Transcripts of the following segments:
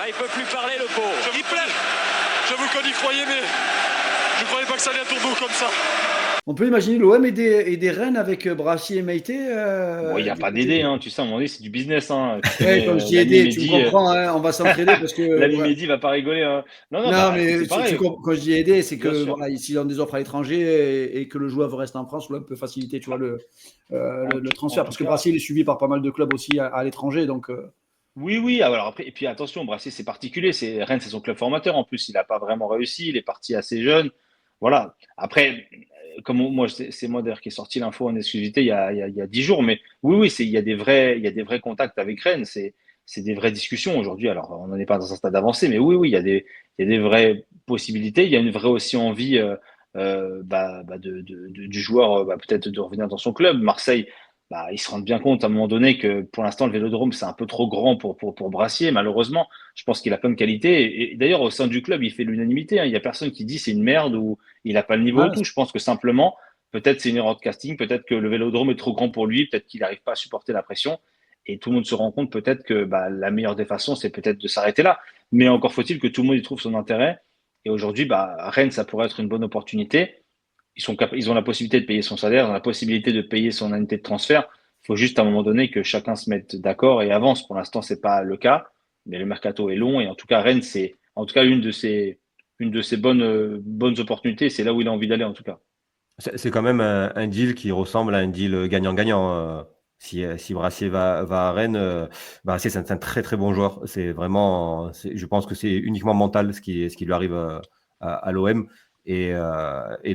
Ah, il peut plus parler, le pauvre. Il plaît. J'avoue qu'on y croyait, mais je ne croyais pas que ça allait à tourneau comme ça. On peut imaginer l'OM et des Rennes avec Brassier et Meïté. Bon, il n'y a pas d'aider, hein, tu sais, à un moment donné, c'est du business. Hein. Tu Ouais, connais quand je dis l'ami aider, tu me Mehdi. comprends, hein, on va s'entraider parce que. L'ami Ouais. Mehdi va pas rigoler. Hein. Non, Non, écoute, mais c'est pareil. quand je dis aider, c'est Bien que sûr. voilà, s'ils ont des offres à l'étranger et que le joueur veut rester en France, l'OM peut faciliter, tu vois, le transfert. en Parce tout que cas. Brassier, il est suivi par pas mal de clubs aussi à l'étranger. Donc, Oui. Alors après, et puis attention, Brassier, c'est particulier. Rennes, c'est son club formateur. En plus, il n'a pas vraiment réussi. Il est parti assez jeune. Voilà. Après, moi, c'est moi d'ailleurs qui ai sorti l'info en exclusivité il y a 10 jours. Mais oui, il y a des vrais contacts avec Rennes. C'est des vraies discussions aujourd'hui. Alors, on n'en est pas dans un stade avancé, mais oui, il y a des vraies possibilités. Il y a une vraie aussi envie du joueur peut-être de revenir dans son club. Marseille, ils se rendent bien compte à un moment donné que pour l'instant, le Vélodrome, c'est un peu trop grand pour Brassier, malheureusement. Je pense qu'il a plein de qualités. Et d'ailleurs, au sein du club, il fait l'unanimité. Hein. Il n'y a personne qui dit c'est une merde ou il n'a pas le niveau et ouais, tout. Je pense que simplement, peut-être c'est une erreur de casting, peut-être que le Vélodrome est trop grand pour lui, peut-être qu'il n'arrive pas à supporter la pression. Et tout le monde se rend compte peut-être que la meilleure des façons, c'est peut-être de s'arrêter là. Mais encore faut-il que tout le monde y trouve son intérêt. Et aujourd'hui, Rennes, ça pourrait être une bonne opportunité. Ils ont la possibilité de payer son salaire, ils ont la possibilité de payer son indemnité de transfert. Il faut juste à un moment donné que chacun se mette d'accord et avance. Pour l'instant, c'est pas le cas, mais le mercato est long et en tout cas, Rennes, c'est en tout cas une de ces bonnes opportunités. C'est là où il a envie d'aller en tout cas. C'est quand même un deal qui ressemble à un deal gagnant-gagnant. Si Brassier va à Rennes, Brassier, c'est un très très bon joueur. C'est vraiment, je pense que c'est uniquement mental ce qui lui arrive à l'OM. Et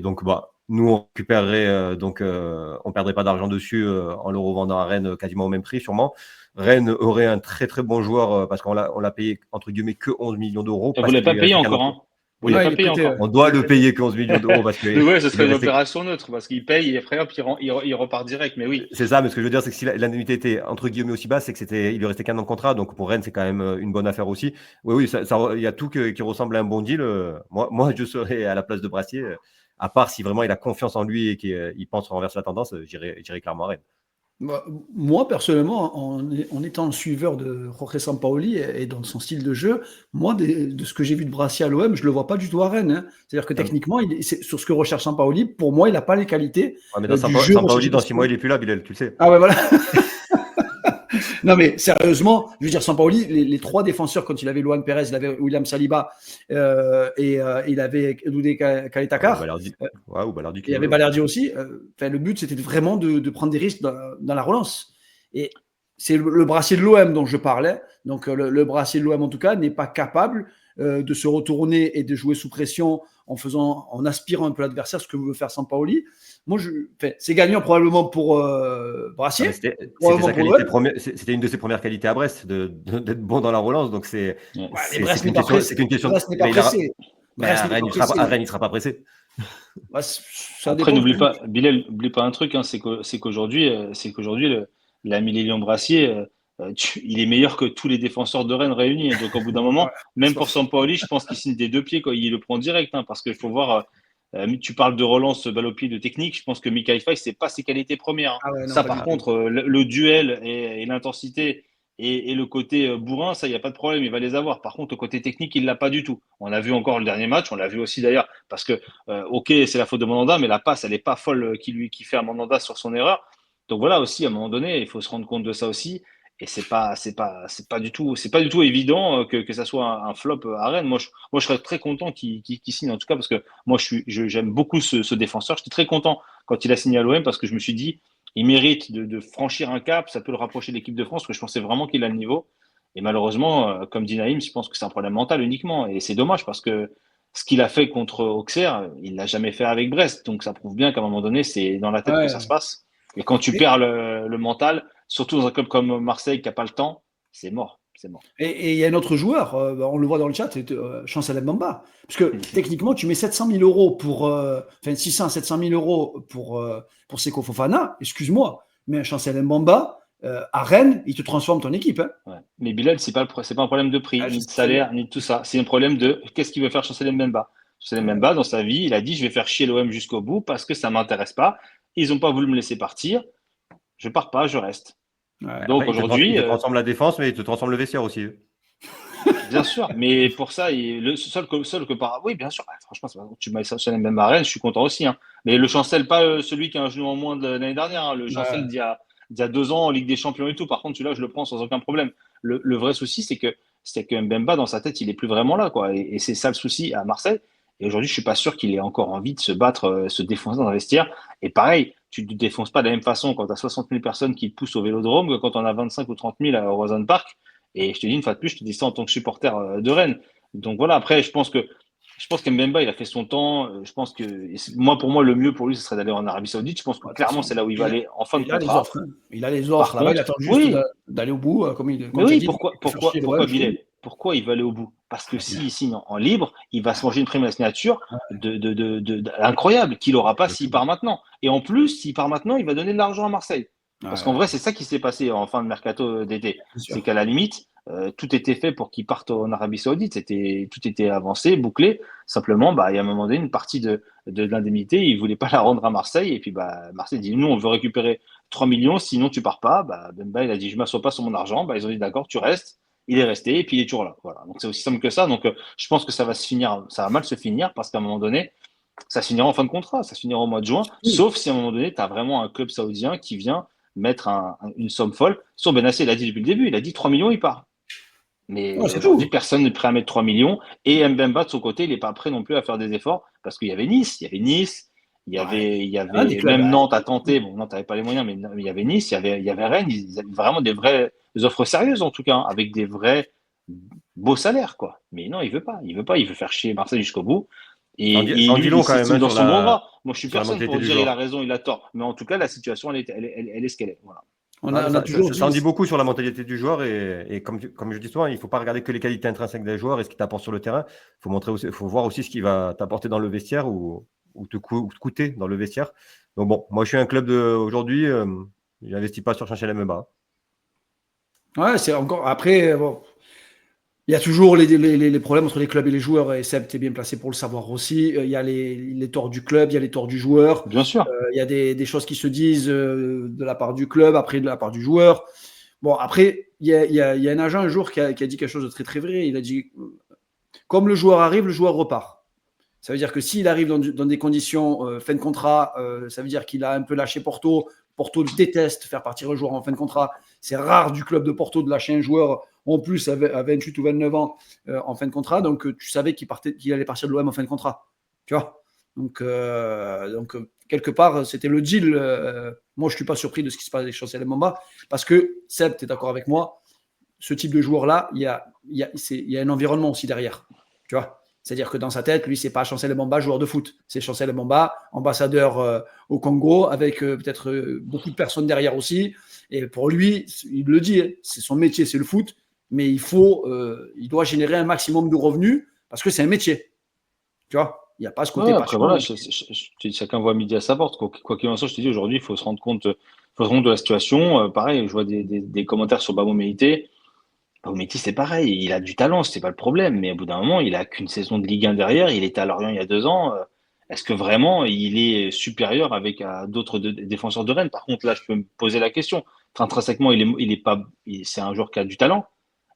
donc, nous, on récupérerait, on perdrait pas d'argent dessus en le revendant à Rennes quasiment au même prix, sûrement. Rennes aurait un très très bon joueur parce qu'on l'a payé entre guillemets que 11 millions d'euros. Vous ne l'avez pas payé encore, hein? Vous l'avez pas payé encore. On doit le payer que 11 millions d'euros parce que. Ouais, ce serait une opération neutre parce qu'il paye et après hop, il repart direct. Mais oui. C'est ça, mais ce que je veux dire, c'est que si l'indemnité était entre guillemets aussi basse, c'est que il lui restait qu'un an de contrat. Donc pour Rennes, c'est quand même une bonne affaire aussi. Oui, il y a tout qui ressemble à un bon deal. Moi, je serais à la place de Brassier. À part si vraiment il a confiance en lui et qu'il pense renverser la tendance, j'irai clairement à Rennes. Moi, personnellement, en étant suiveur de Jorge Sampaoli et dans son style de jeu, moi, de ce que j'ai vu de Brassier à l'OM, je ne le vois pas du tout à Rennes. Hein. C'est-à-dire que techniquement, sur ce que recherche Sampaoli, pour moi, il n'a pas les qualités. Mais dans Sampaoli, dans 6 mois, il n'est plus là, Bilal, tu le sais. Ah ouais, voilà. Non, mais sérieusement, je veux dire, Sampaoli, les trois défenseurs, quand il avait Luan Pérez, il avait William Saliba et il avait Doudé Kaletakar. Ou Balerdi. Il y avait Balerdi aussi. Le but, c'était vraiment de prendre des risques dans la relance. Et c'est le Brassier de l'OM dont je parlais. Donc, le Brassier de l'OM, en tout cas, n'est pas capable de se retourner et de jouer sous pression en aspirant un peu l'adversaire, ce que veut faire Sampaoli. Moi, c'est gagnant probablement pour Brassier. C'était une de ses premières qualités à Brest, d'être bon dans la relance. Donc, c'est qu'une question. Brest n'est pas pressé. À Rennes, il ne sera pas pressé. Après, n'oublie pas, Bilal, n'oublie pas un truc, hein, c'est qu'aujourd'hui, l'ami Lilian Brassier, il est meilleur que tous les défenseurs de Rennes réunis. Donc, au bout d'un moment, même pour Sampaoli, je pense qu'il signe des deux pieds, quoi. Il le prend direct, hein, parce qu'il faut voir. Tu parles de relance balle au pied, de technique. Je pense que Mikael Faye, c'est pas ses qualités premières. Hein. Ouais, non, ça, par contre, le duel et l'intensité et le côté bourrin, ça, il n'y a pas de problème, il va les avoir. Par contre, le côté technique, il ne l'a pas du tout. On l'a vu encore le dernier match, on l'a vu aussi d'ailleurs, parce que, ok, c'est la faute de Mandanda, mais la passe, elle n'est pas folle qui fait à Mandanda sur son erreur. Donc voilà aussi, à un moment donné, il faut se rendre compte de ça aussi. Et c'est pas du tout évident que ça soit un flop à Rennes. Moi, je serais très content qu'il signe en tout cas parce que moi, j'aime beaucoup ce défenseur. J'étais très content quand il a signé à l'OM parce que je me suis dit, il mérite de franchir un cap. Ça peut le rapprocher de l'équipe de France parce que je pensais vraiment qu'il a le niveau. Et malheureusement, comme dit Naïm, je pense que c'est un problème mental uniquement. Et c'est dommage parce que ce qu'il a fait contre Auxerre, il l'a jamais fait avec Brest. Donc ça prouve bien qu'à un moment donné, c'est dans la tête que ça se passe. Et quand tu perds le mental, surtout dans un club comme Marseille qui n'a pas le temps, c'est mort. Et il y a un autre joueur, on le voit dans le chat, c'est Chancel Mbamba. Parce que techniquement, tu mets 700 000 euros pour. 600 à 700 000 euros pour Seko Fofana, excuse-moi, mais un Chancel Mbamba, à Rennes, il te transforme ton équipe. Hein. Ouais. Mais Bilal, c'est pas un problème de prix, ni de salaire, ni de tout ça. C'est un problème de qu'est-ce qu'il veut faire Chancel Mbamba. Chancel Mbamba, dans sa vie, il a dit je vais faire chier l'OM jusqu'au bout parce que ça ne m'intéresse pas. Ils n'ont pas voulu me laisser partir. Je ne pars pas, je reste. Ouais, donc après, aujourd'hui. Il te transforme la défense, mais il te transforme le vestiaire aussi. Bien sûr, mais pour ça, le seul que par. Oui, bien sûr. Franchement, tu m'as Chancel Mbemba à Rennes, je suis content aussi. Hein. Mais le Chancel, pas celui qui a un genou en moins de l'année dernière. Hein. Le Chancel d'il y a 2 ans en Ligue des Champions et tout. Par contre, celui-là, je le prends sans aucun problème. Le vrai souci, c'est que Mbemba, dans sa tête, il est plus vraiment là, quoi. Et c'est ça le souci à Marseille. Et aujourd'hui, je suis pas sûr qu'il ait encore envie de se battre, se défoncer dans le vestiaire. Et pareil, tu te défonces pas de la même façon quand tu as 60 000 personnes qui te poussent au Vélodrome que quand on a 25 ou 30 000 au Roison Park. Et je te dis une fois de plus, je te dis ça en tant que supporter de Rennes. Donc voilà, après, je pense que Mbemba, il a fait son temps. Je pense que pour moi, le mieux pour lui, ce serait d'aller en Arabie Saoudite. Je pense que clairement, c'est là où il va aller en fin de Il a les contrat. offres. Hein. Il a les offres. Par Là-bas, il contre, attend juste oui, d'aller au bout, comme mais tu as oui, dit. pourquoi Bilal? Pourquoi il va aller au bout? Parce que s'il signe en libre, il va se manger une prime à la signature incroyable qu'il n'aura pas s'il part maintenant. Et en plus, s'il part maintenant, il va donner de l'argent à Marseille. Parce qu'en vrai, c'est ça qui s'est passé en fin de mercato d'été. C'est qu'à la limite, tout était fait pour qu'il parte en Arabie Saoudite. Tout était avancé, bouclé. Simplement, il y a un moment donné, une partie de l'indemnité, il ne voulait pas la rendre à Marseille. Et puis, Marseille dit, nous, on veut récupérer 3 millions, sinon tu pars pas. Bemba, il a dit, je ne m'assois pas sur mon argent. Ils ont dit, d'accord, tu restes. Il est resté et puis il est toujours là. Voilà. Donc, c'est aussi simple que ça. Donc, je pense que ça va mal se finir parce qu'à un moment donné, ça se finira en fin de contrat. Ça se finira au mois de juin. Sauf si à un moment donné, tu as vraiment un club saoudien qui vient mettre une somme folle. Sur Benacer, il a dit depuis le début, il a dit 3 millions, il part. Mais aujourd'hui, personne n'est prêt à mettre 3 millions. Et Mbemba, de son côté, il n'est pas prêt non plus à faire des efforts parce qu'il y avait Nice, il y avait même Nantes à tenter. Bon, Nantes n'avait pas les moyens, mais il y avait Nice, il y avait Rennes. Ils avaient vraiment des vraies offres sérieuses, en tout cas, hein, avec des vrais beaux salaires, quoi. Mais non, il veut pas. Il veut faire chier Marseille jusqu'au bout. Et Ça en dit lui, long il quand même, s'estime hein, dans sur son bon la droit. Moi, je suis sur la personne mentalité pour du dire il a joueur. raison, il a tort. Mais en tout cas, la situation, elle est ce qu'elle est. Voilà. On a toujours Ça en dit. dit beaucoup sur la mentalité du joueur et comme je dis souvent, il ne faut pas regarder que les qualités intrinsèques des joueurs et ce qu'ils t'apportent sur le terrain. Il faut voir aussi ce qui va t'apporter dans le vestiaire ou te coûter dans le vestiaire. Donc bon, moi je suis un club aujourd'hui, je n'investis pas sur Chancel Mbemba. Ouais, c'est encore. Après, bon, il y a toujours les problèmes entre les clubs et les joueurs. Et Seb, tu es bien placé pour le savoir aussi. Il y a les torts du club, il y a les torts du joueur. Bien sûr. Il y a des choses qui se disent de la part du club, après de la part du joueur. Bon, après, il y a un agent un jour qui a dit quelque chose de très très vrai. Il a dit, comme le joueur arrive, le joueur repart. Ça veut dire que s'il arrive dans des conditions fin de contrat, ça veut dire qu'il a un peu lâché Porto. Porto déteste faire partir un joueur en fin de contrat. C'est rare du club de Porto de lâcher un joueur en plus à 28 ou 29 ans en fin de contrat. Donc, tu savais qu'il allait partir de l'OM en fin de contrat. Tu vois. Donc, quelque part, c'était le deal. Moi, je ne suis pas surpris de ce qui se passe avec Chancel Mbemba parce que, Seb, tu es d'accord avec moi, ce type de joueur-là, il y a un environnement aussi derrière. Tu vois. C'est-à-dire que dans sa tête, lui, c'est pas Chancel Mbemba, joueur de foot. C'est Chancel Mbemba, ambassadeur au Congo, avec peut-être beaucoup de personnes derrière aussi. Et pour lui, il le dit, c'est son métier, c'est le foot, mais il doit générer un maximum de revenus parce que c'est un métier. Tu vois, il n'y a pas ce côté Après, passion. voilà, chacun voit midi à sa porte. Quoi qu'il en soit, je te dis, aujourd'hui, il faut se rendre compte de la situation. Pareil, je vois des commentaires sur Bamo Meïté. Meïté, c'est pareil, il a du talent, c'est pas le problème, mais au bout d'un moment, il a qu'une saison de Ligue 1 derrière, il était à Lorient il y a 2 ans. Est-ce que vraiment il est supérieur à d'autres défenseurs de Rennes? Par contre, là, je peux me poser la question. Intrinsèquement, c'est un joueur qui a du talent,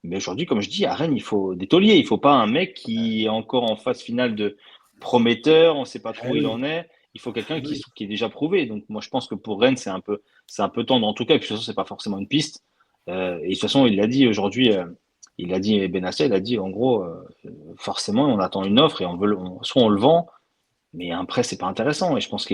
mais aujourd'hui, comme je dis, à Rennes, il faut des tauliers, il faut pas un mec qui est encore en phase finale de prometteur, on ne sait pas trop où il Oui, en est. Il faut quelqu'un oui. qui est déjà prouvé. Donc, moi, je pense que pour Rennes, c'est un peu tendre en tout cas. Et puis, de toute façon, c'est pas forcément une piste. Et de toute façon, il l'a dit aujourd'hui, il a dit Benacer, il a dit en gros, forcément, on attend une offre et soit on le vend, mais un prêt, c'est pas intéressant. Et je pense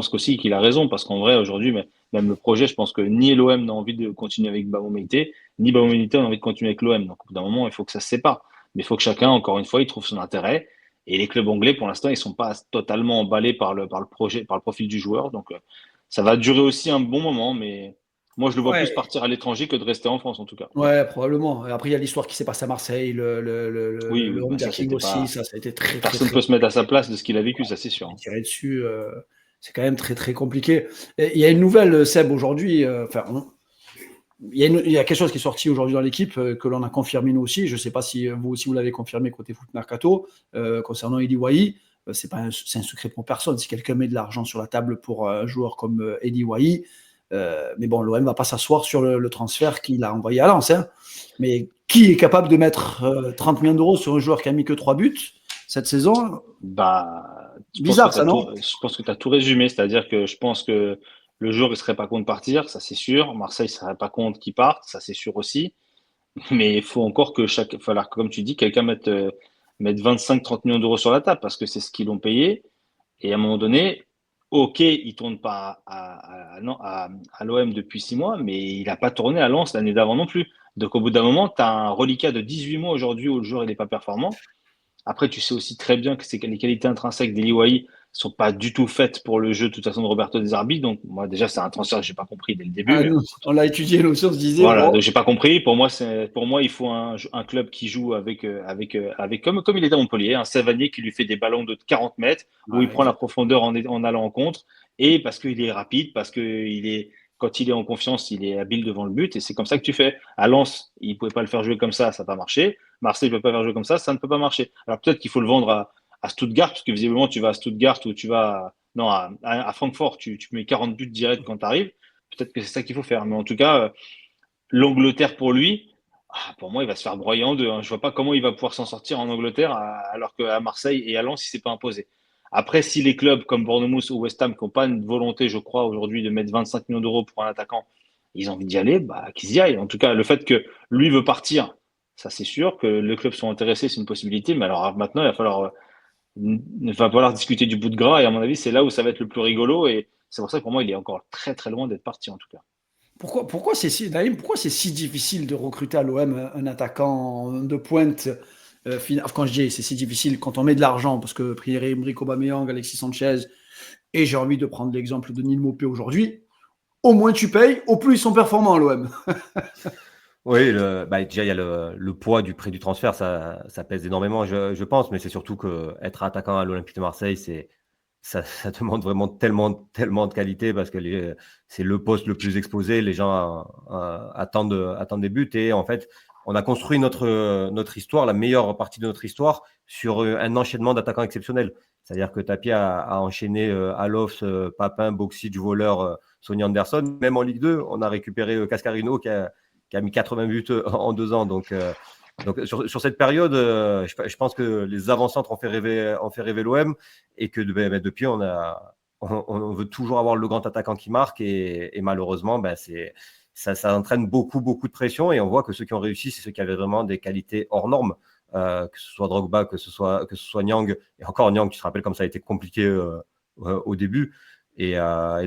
qu'aussi qu'il a raison parce qu'en vrai, aujourd'hui, même le projet, je pense que ni l'OM n'a envie de continuer avec Bamo Meïté, ni Bamo Meïté n'a envie de continuer avec l'OM. Donc, au bout d'un moment, il faut que ça se sépare. Mais il faut que chacun, encore une fois, il trouve son intérêt. Et les clubs anglais, pour l'instant, ils sont pas totalement emballés par le projet, par le profil du joueur. Donc, ça va durer aussi un bon moment, mais moi, je le vois plus Ouais, partir à l'étranger que de rester en France, en tout cas. ouais, probablement. Après, il y a l'histoire qui s'est passée à Marseille, Oui, le oui, home ça, jacking c'était aussi. pas. Ça a été très, très, Personne très peut se mettre à sa place de ce qu'il a vécu, ça, c'est sûr. Hein. tiré dessus. C'est quand même très, très compliqué. Et il y a une nouvelle, Seb, aujourd'hui. Il y a quelque chose qui est sorti aujourd'hui dans l'équipe que l'on a confirmé nous aussi. Je ne sais pas si vous aussi vous l'avez confirmé côté Foot Mercato concernant Eli Wahi. C'est un secret pour personne. Si quelqu'un met de l'argent sur la table pour un joueur comme Eli Wahi, Mais bon, l'OM ne va pas s'asseoir sur le transfert qu'il a envoyé à Lens. Hein. Mais qui est capable de mettre 30 millions d'euros sur un joueur qui a mis que 3 buts cette saison? Bizarre, ça, non? Je pense que tu as tout résumé. C'est-à-dire que je pense que le joueur ne serait pas contre partir, ça c'est sûr. Marseille ne serait pas contre qu'il parte, ça c'est sûr aussi. Mais il faut encore que comme tu dis, quelqu'un mette 25-30 millions d'euros sur la table parce que c'est ce qu'ils l'ont payé. Et à un moment donné, ok, il ne tourne pas à l'OM depuis 6 mois, mais il n'a pas tourné à Lens l'année d'avant non plus. Donc au bout d'un moment, tu as un reliquat de 18 mois aujourd'hui où le joueur n'est pas performant. Après, tu sais aussi très bien que les qualités intrinsèques d'Eli Wahi ne sont pas du tout faites pour le jeu de toute façon de Roberto De Zerbi. Donc moi déjà, c'est un transfert que je n'ai pas compris dès le début. On l'a étudié, nous aussi, on se disait. Voilà, bon. donc j'ai pas compris. Pour moi, il faut un club qui joue avec comme il était à Montpellier, un Savanier qui lui fait des ballons de 40 mètres, où il prend la profondeur en allant en contre, et parce qu'il est rapide, parce quand il est en confiance, il est habile devant le but, et c'est comme ça que tu fais. À Lens, il ne pouvait pas le faire jouer comme ça n'a pas marché. Marseille ne peut pas faire jouer comme ça ne peut pas marcher. Alors peut-être qu'il faut le vendre à Stuttgart, parce que visiblement, tu vas à Stuttgart ou tu vas à Francfort, tu mets 40 buts direct quand tu arrives. Peut-être que c'est ça qu'il faut faire. Mais en tout cas, l'Angleterre pour lui, pour moi, il va se faire broyer en deux. Hein. Je ne vois pas comment il va pouvoir s'en sortir en Angleterre alors qu'à Marseille et à Lens, il ne s'est pas imposé. Après, si les clubs comme Bournemouth ou West Ham qui n'ont pas une volonté, je crois, aujourd'hui de mettre 25 millions d'euros pour un attaquant, ils ont envie d'y aller, qu'ils y aillent. En tout cas, le fait que lui veut partir, ça c'est sûr. Que les clubs sont intéressés, c'est une possibilité. Mais alors maintenant, il va falloir discuter du bout de gras. Et à mon avis, c'est là où ça va être le plus rigolo. Et c'est pour ça que pour moi, il est encore très très loin d'être parti en tout cas. Pourquoi c'est si difficile de recruter à l'OM un attaquant de pointe quand je dis c'est si difficile, quand on met de l'argent, parce que Pierre-Emerick Aubameyang, Alexis Sanchez, et j'ai envie de prendre l'exemple de Neil Maupay aujourd'hui, au moins tu payes, au plus ils sont performants à l'OM. Oui, déjà il y a le poids du prix du transfert, ça pèse énormément, je pense, mais c'est surtout qu'être attaquant à l'Olympique de Marseille, ça demande vraiment tellement de qualité parce que c'est le poste le plus exposé, les gens attendent des buts et en fait, on a construit notre histoire, la meilleure partie de notre histoire sur un enchaînement d'attaquants exceptionnels. C'est-à-dire que Tapie a enchaîné Alofs, Papin, Boksic, Voleur, Sonny Anderson. Même en Ligue 2, on a récupéré Cascarino qui a mis 80 buts en 2 ans. Donc sur cette période, je pense que les avant-centres ont fait rêver l'OM et que depuis, on veut toujours avoir le grand attaquant qui marque et malheureusement, ça entraîne beaucoup de pression et on voit que ceux qui ont réussi, c'est ceux qui avaient vraiment des qualités hors normes, que ce soit Drogba, que ce soit Nyang, et encore Nyang, tu te rappelles comme ça a été compliqué au début. Et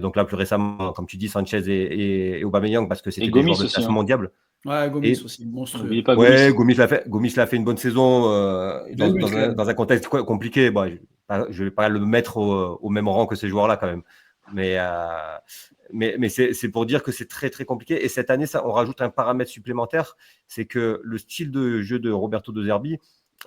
donc là, plus récemment, comme tu dis, Sanchez et Aubameyang, parce que c'était des joueurs de classe mondiale. Ouais, Gomis aussi, monstrueux. Gomis l'a fait une bonne saison dans un contexte compliqué. Bon, je vais pas le mettre au même rang que ces joueurs-là quand même. Mais c'est pour dire que c'est très très compliqué. Et cette année, on rajoute un paramètre supplémentaire, c'est que le style de jeu de Roberto De Zerbi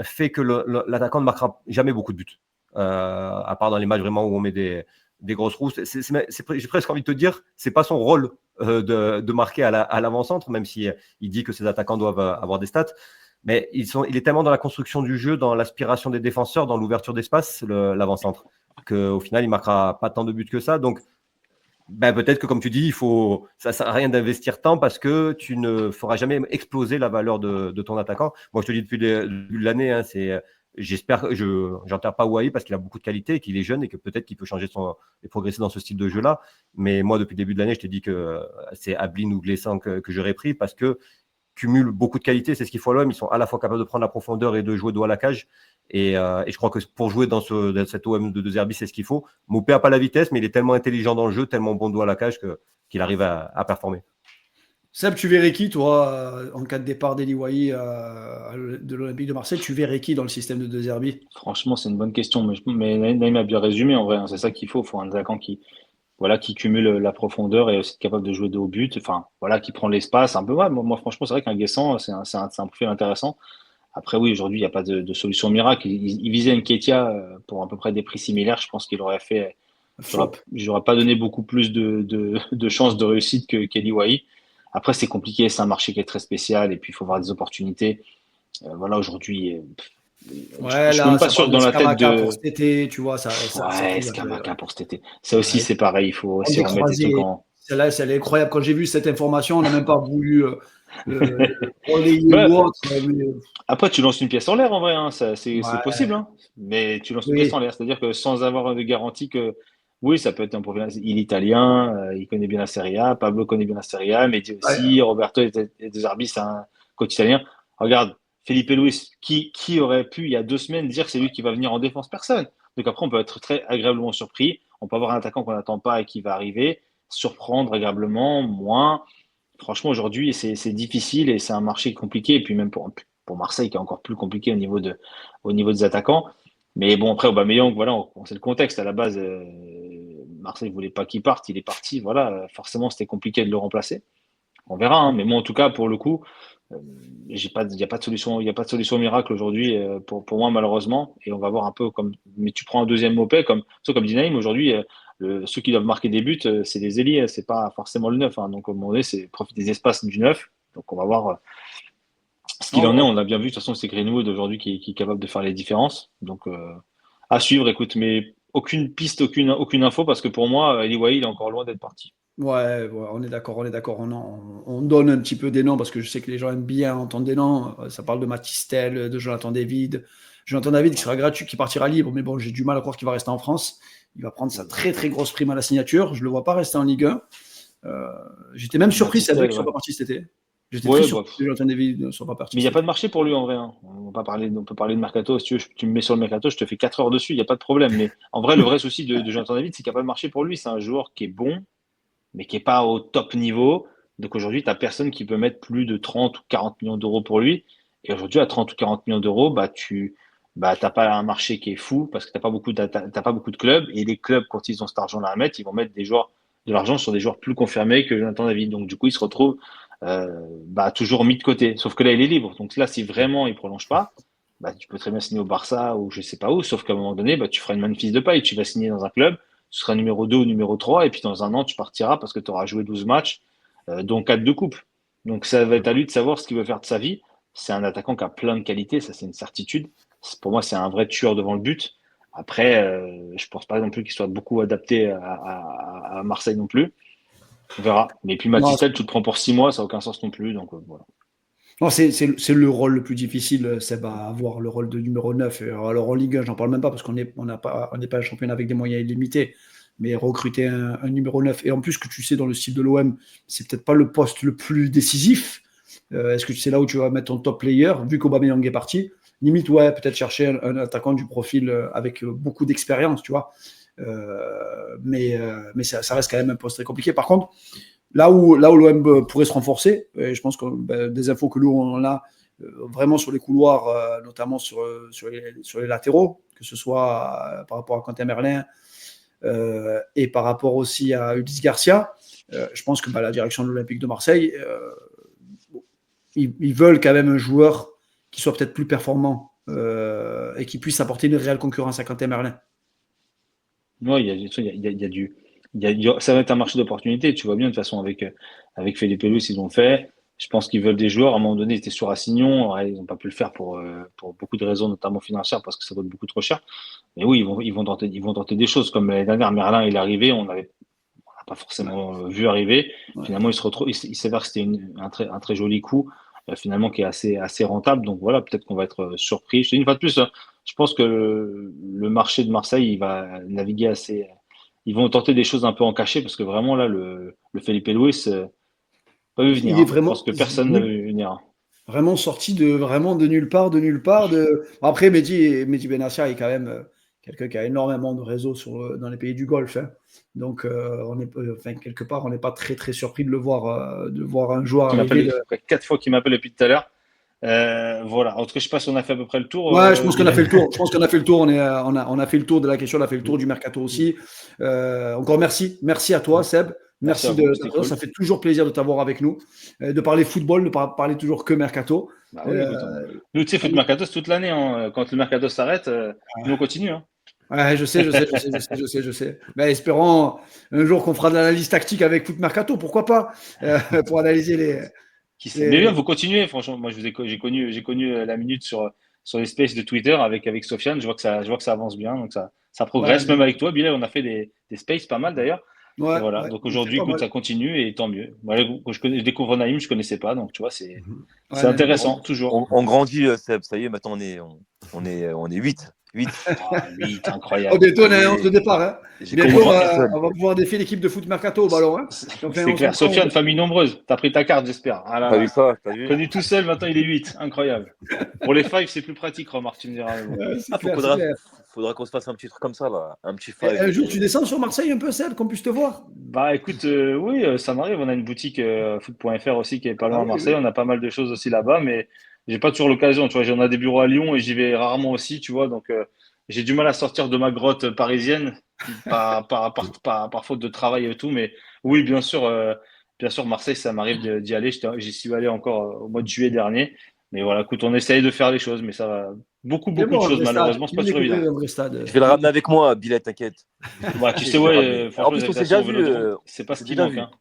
fait que l'attaquant ne marquera jamais beaucoup de buts, à part dans les matchs vraiment où on met des grosses rousses. J'ai presque envie de te dire, c'est pas son rôle de marquer à l'avant-centre, même si il dit que ses attaquants doivent avoir des stats. Mais il est tellement dans la construction du jeu, dans l'aspiration des défenseurs, dans l'ouverture d'espace, l'avant-centre, qu'au final, il marquera pas tant de buts que ça. Donc, peut-être que, comme tu dis, ça ne sert à rien d'investir tant parce que tu ne feras jamais exploser la valeur de ton attaquant. Moi, je te dis depuis l'année, hein, j'espère que j'enterre pas Wahi parce qu'il a beaucoup de qualité, qu'il est jeune et que peut-être qu'il peut changer et progresser dans ce style de jeu-là. Mais moi, depuis le début de l'année, je te dis que c'est Ablin ou Glessan que j'aurais pris parce que cumulent beaucoup de qualité, c'est ce qu'il faut à l'OM. Ils sont à la fois capables de prendre la profondeur et de jouer dos à la cage. Et je crois que pour jouer dans cette OM de Zerbi, c'est ce qu'il faut. Maupay n'a pas la vitesse, mais il est tellement intelligent dans le jeu, tellement bon dos à la cage qu'il arrive à performer. Seb, tu verrais qui, toi, en cas de départ d'Eli Wahi de l'Olympique de Marseille, tu verrais qui dans le système de Zerbi? Franchement, c'est une bonne question, mais Naïm a bien résumé en vrai. Hein, c'est ça qu'il faut. Il faut un attaquant qui cumule la profondeur et aussi capable de jouer de haut but. Enfin, qui prend l'espace un peu. Ouais, moi, franchement, c'est vrai qu'un Guessant, c'est un profil intéressant. Après, oui, aujourd'hui, il n'y a pas de solution miracle. Il visait Nketiah pour à peu près des prix similaires. Je pense qu'il aurait fait. J'aurais pas donné beaucoup plus de chances de réussite qu'Eli Wahi. Après, c'est compliqué, c'est un marché qui est très spécial et puis il faut voir des opportunités. Aujourd'hui, je suis même pas sûr dans la tête de. Pour cet été, tu vois, Scamaca pour cet été. Ça aussi, c'est pareil, il faut aussi remettre des trucs en. Celle-là, elle est incroyable. Quand j'ai vu cette information, on n'a même pas voulu relayer Bah, ou autre. Mais, après, tu lances une pièce en l'air en vrai, hein, c'est ouais, possible, hein. Mais tu lances une pièce oui, en l'air, c'est-à-dire que sans avoir de garantie que oui, ça peut être un profil. Il est italien, il connaît bien la Serie A, Pablo connaît bien la Serie A, Mehdi ouais, aussi, Roberto et De Zerbi, c'est un coach italien. Regarde, Felipe Luis, qui aurait pu il y a 2 semaines dire que c'est lui qui va venir en défense? Personne. Donc après, on peut être très agréablement surpris. On peut avoir un attaquant qu'on n'attend pas et qui va arriver, surprendre agréablement, moins. Franchement, aujourd'hui, c'est difficile et c'est un marché compliqué. Et puis même pour Marseille, qui est encore plus compliqué au niveau des attaquants. Mais bon, après, Aubameyang, voilà, on sait le contexte. À la base, Marseille ne voulait pas qu'il parte. Il est parti. Voilà, forcément, c'était compliqué de le remplacer. On verra, hein. Mais moi, en tout cas, pour le coup, il n'y a pas de solution, il y a pas de solution miracle aujourd'hui pour moi, malheureusement. Et on va voir un peu comme. Mais tu prends un deuxième Mopé, comme dit Naïm, aujourd'hui, ceux qui doivent marquer des buts, c'est les ailiers, c'est pas forcément le neuf, hein. Donc, à un moment donné, c'est profiter des espaces du neuf. Donc, on va voir ce qu'il en est. on- On a bien vu, de toute façon, c'est Greenwood aujourd'hui qui est capable de faire les différences. Donc, à suivre, écoute, mais aucune piste, aucune info, parce que pour moi, Eli Wahi, il est encore loin d'être parti. ouais, ouais, on est d'accord, on est d'accord. On donne un petit peu des noms parce que je sais que les gens aiment bien entendre des noms. Ça parle de Matistel, de Jonathan David. Jonathan David qui sera gratuit, qui partira libre, mais bon, j'ai du mal à croire qu'il va rester en France. Il va prendre sa très très grosse prime à la signature. Je ne le vois pas rester en Ligue 1. Euh, J'étais même surpris, c'est vrai Matistel, qu'il ne soit ouais. pas parti cet été. J'étais très Ouais, bah, surpris que Jonathan David ne soit pas parti mais il n'y a cet pas été. de marché pour lui en vrai, hein. On peut parler de mercato. Si tu veux, tu me mets sur le mercato, je te fais 4 heures dessus, il n'y a pas de problème. Mais en vrai, le vrai souci de Jonathan David, c'est qu'il n'y a pas de marché pour lui. C'est un joueur qui est bon, mais qui n'est pas au top niveau. Donc aujourd'hui, tu n'as personne qui peut mettre plus de 30 ou 40 millions d'euros pour lui. Et aujourd'hui, à 30 ou 40 millions d'euros, t'as pas un marché qui est fou parce que t'as pas beaucoup de clubs. Et les clubs, quand ils ont cet argent-là à mettre, ils vont mettre de l'argent sur des joueurs plus confirmés que Jonathan David. Donc du coup, il se retrouve toujours mis de côté. Sauf que là, il est libre. Donc là, si vraiment il prolonge pas, tu peux très bien signer au Barça ou je sais pas où. Sauf qu'à un moment donné, tu feras une manne fils de paille. Tu vas signer dans un club, tu seras numéro 2 ou numéro 3 et puis dans un an, tu partiras parce que tu auras joué 12 matchs, dont 4 de coupe. Donc ça va être à lui de savoir ce qu'il veut faire de sa vie. C'est un attaquant qui a plein de qualités, ça c'est une certitude. Pour moi, c'est un vrai tueur devant le but. Après, je pense pas non plus qu'il soit beaucoup adapté à Marseille non plus. On verra. Mais puis Non, Matistel, tu le prends pour 6 mois, ça n'a aucun sens non plus. Donc voilà. non, c'est le rôle le plus difficile, c'est à avoir le rôle de numéro 9. Alors en Ligue 1, j'en parle même pas parce on n'est pas un championnat avec des moyens illimités. Mais recruter un numéro 9, et en plus que tu sais dans le style de l'OM, c'est peut-être pas le poste le plus décisif. Est-ce que c'est là où tu vas mettre ton top player, vu qu'Aubameyang est parti? Limite, ouais, peut-être chercher un attaquant du profil avec beaucoup d'expérience, tu vois. Mais ça reste quand même un poste très compliqué. Par contre, là où l'OM pourrait se renforcer, et je pense que des infos que nous on a vraiment sur les couloirs, notamment sur les latéraux, que ce soit par rapport à Quentin Merlin et par rapport aussi à Ulysse Garcia, je pense que la direction de l'Olympique de Marseille, ils veulent quand même un joueur qui soit peut-être plus performant et qui puisse apporter une réelle concurrence à Quentin Merlin. Ouais, ça va être un marché d'opportunités. Tu vois bien, de toute façon, avec Felipe Luis, ils ont fait. Je pense qu'ils veulent des joueurs. À un moment donné, ils étaient sur Assignon. Ouais, ils n'ont pas pu le faire pour beaucoup de raisons, notamment financières, parce que ça coûte beaucoup trop cher. Mais oui, ils vont tenter des choses. Comme l'année dernière, Merlin, il est arrivé, on n'a pas forcément vu arriver. Ouais. Finalement, il s'avère que c'était un très joli coup, finalement, qui est assez rentable. Donc voilà, peut-être qu'on va être surpris. Je te dis une fois de plus, hein, je pense que le marché de Marseille, il va naviguer assez. Ils vont tenter des choses un peu en cachet parce que vraiment, là, le Felipe Luis, pas vu venir, Il est hein. Je vraiment, pense que personne n'a vu venir, hein. vraiment sorti vraiment de nulle part, de nulle part. Après, Mehdi Benatia est quand même quelqu'un qui a énormément de réseaux dans les pays du Golfe, hein. Donc, enfin, quelque part, on n'est pas très très surpris de voir un joueur Qui arriver. m'appelle, ça fait 4 fois qu'il m'appelle depuis tout à l'heure. Voilà. En tout cas, je sais pas si on a fait à peu près le tour. Ouais, je pense qu'on a Bilal. fait le tour. Je pense qu'on a fait le tour. On a fait le tour de la question, on a fait le tour du mercato aussi. Encore merci à toi, Seb. Merci à Merci vous, c'était cool. ça fait toujours plaisir de t'avoir avec nous, de parler football, de pas parler toujours que mercato. Bah oui, écoute, nous, tu sais, foot mercato, c'est toute l'année, hein. Quand le mercato s'arrête, nous, on continue, hein. Ouais, je sais. Mais espérons un jour qu'on fera de l'analyse tactique avec Foot Mercato, pourquoi pas, pour analyser Qui sait. Mais les- bien, vous continuez, franchement. Moi, j'ai connu la minute sur les spaces de Twitter avec Sofiane. Je vois que ça avance bien, donc ça Ouais, progresse. Même avec toi, Bilal, on a fait des spaces pas mal d'ailleurs. Ouais, Et voilà. ouais, Donc c'est aujourd'hui, pas écoute, mal. ça continue et tant mieux. Voilà, je découvre Naïm, je connaissais pas, donc tu vois, c'est Ouais, intéressant, toujours. On grandit, Seb. Ça y est, maintenant on est 8. 8. Ah, 8, Oh, incroyable. bientôt, on a un 11 de départ. Hein. J'ai Bientôt, connu personne. on va pouvoir défier l'équipe de foot mercato au ballon. Hein. Si on fait un C'est 11 clair. contre 11. Sofiane, famille nombreuse. T'as pris ta carte, j'espère. Ah là T'as là. vu ça? T'as vu? Connu tout seul, maintenant il est 8. Incroyable. Pour les 5, c'est plus pratique, remarque, tu me diras. Mais bon. Ouais, c'est clair, c'est Faudra, clair. faudra qu'on se fasse un petit truc comme ça, là. Un petit Et five. un jour, tu descends sur Marseille un peu, Seb, qu'on puisse te voir. Bah écoute, oui, ça m'arrive. On a une boutique foot.fr aussi qui est pas loin Ah à oui, Marseille. oui. On a pas mal de choses aussi là-bas, mais j'ai pas toujours l'occasion. Tu vois, j'en ai des bureaux à Lyon et j'y vais rarement aussi, tu vois. Donc j'ai du mal à sortir de ma grotte parisienne par faute de travail et tout. Mais oui, bien sûr, Marseille, ça m'arrive d'y aller. J'y suis allé encore au mois de juillet dernier. Mais voilà, écoute, on essaye de faire les choses, mais ça va. Beaucoup C'est de bon, un choses, vrai stade. malheureusement, c'est Tu pas veux toujours évident. découvrir un vrai stade. Je vais le ramener avec moi, Billet, t'inquiète. Bah, tu sais, Je vais le ramener. ouais, En franchement, plus, les on s'est invitations déjà au vu. Vélodrome, c'est pas On ce s'est qui déjà manque, vu. hein.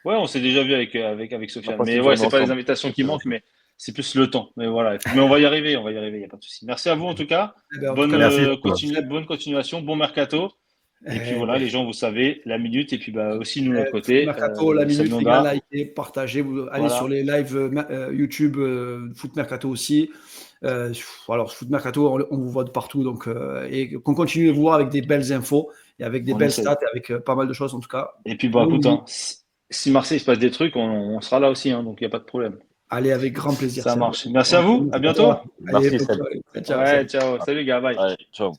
Ouais, on s'est déjà vu avec On a Sofiane. passé Mais une ouais, journée c'est pas les ensemble. invitations qui manquent, mais c'est plus le temps. Mais voilà, mais on va y arriver, il n'y a pas de souci. Merci à vous en tout cas. Eh ben, en tout cas, Merci. Bonne continuation, bon mercato. Et puis Eh voilà, ben, les gens, vous savez, la minute, et puis bah, aussi nous, de notre Foot côté, Mercato, la Seb minute, les gars, Nonda, likez, partagez. Allez sur voilà. les lives YouTube, Foot Mercato aussi. Alors, Foot Mercato, on vous voit de partout. Donc, et qu'on continue de vous voir avec des belles infos et avec des On belles essaie. stats et avec pas mal de choses en tout cas. Et puis, bon, écoute, Allons-y. hein, si Marseille il se passe des trucs, on sera là aussi, hein, donc il n'y a pas de problème. Allez, avec grand plaisir, Ça Seb. marche. Merci On à se vous, retrouve à à toi. bientôt. Allez, Merci, bonne Seb. soirée. Ciao, Ouais, Seb. ciao. Salut, gars, bye. Allez, ciao.